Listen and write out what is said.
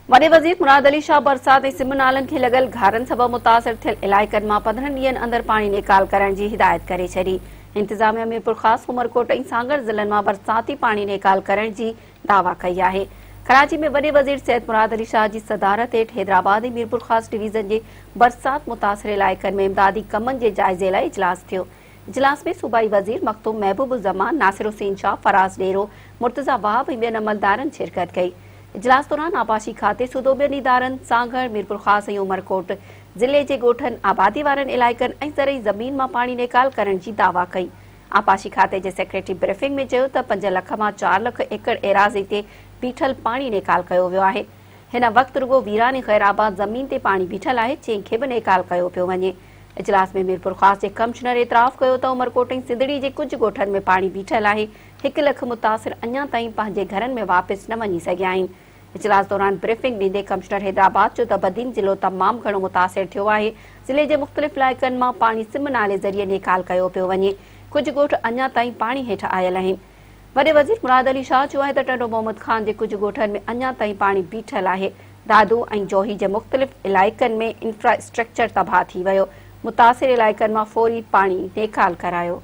वॾे वज़ीर मुराद अली शाह बरसात ऐं सिम नालनि खे लॻल घारनि सबबि मुतासिर थियल इलाइक़नि मां 15 ॾींहनि अंदरि पाणी निकाल करण जी हिदायत करे छॾी। इंतिज़ामिया मीरपुर ख़ासि उमरकोट ऐं सागर ज़िलनि मां बरसाती पाणी निकाल करण जी दावा कई आहे। कराची में वॾे वज़ीर सैयद मुराद अली शाह जी सदारत हेठि हैदराबाद ऐं मीरपुर ख़ासि डिवीज़न जे बरसात मुतासिर इलाइक़नि में इमदादी कमनि जे जाइज़े लाइ इजलास थियो। इजलास में सूबाई वज़ीर मखतूम महबूब ज़मान, नासिर हुसैन शाह, फराज़ डेरो, मुर्तज़ा वाहब ऐं ॿियनि अमलदारनि शिरकत कई। इजलास दौरान आबाशी खाते सूदो ॿियनि इदारनि सागर, मीरपुर ख़ासि ऐं उमरकोट ज़िले जे ॻोठनि, आबादी वारनि इलाइक़नि ऐं ज़रई ज़मीन मां पाणी निकाल करण जी दावा कई। आबाशी खाते जे सेक्रेटरी ब्रीफिंग में चयो त 5 लख मां 4 लख एकड़ एराज़ी ते बीठल पाणी निकाल कयो वियो आहे। हिन वक़्तु रुगो वीरान ख़ैराबाद ज़मीन ते पाणी बीठल आहे, जंहिंखे बि निकाल कयो पियो वञे। इजलास में मीरपुर ख़ासि जे कमिश्नर एतराफ़ कयो त उमरकोट ऐं सिंधड़ी जे कुझु ॻोठनि में पाणी बीठल आहे। 1 लख मुतासिर अञा ताईं पंहिंजे घरनि में वापसि न वञी सघिया आहिनि। इजलास दौरान ब्रीफिंग ॾींदे कमिश्नर हैदराबाद चयो त बदीन ज़िलो तमामु घणो मुतासिर थियो आहे। ज़िले जे मुख़्तलिफ़ इलाइक़नि मां पाणी सिम नाले ज़रिए निकाल कयो पियो वञे। कुझु ॻोठ अञा ताईं पाणी हेठि आयल आहिनि। वॾे वज़ीर मुराद अली शाह चयो आहे त टंडो मोहम्मद ख़ान जे कुझु ॻोठनि में अञा ताईं पाणी बीठल आहे। दादू ऐं जोही जे मुख़्तलिफ़ इलाइक़नि में इंफ्रास्ट्रक्चर तबाह थी वियो। मुतासिर इलाइक़नि मां फ़ौरी पाणी निकाल करायो।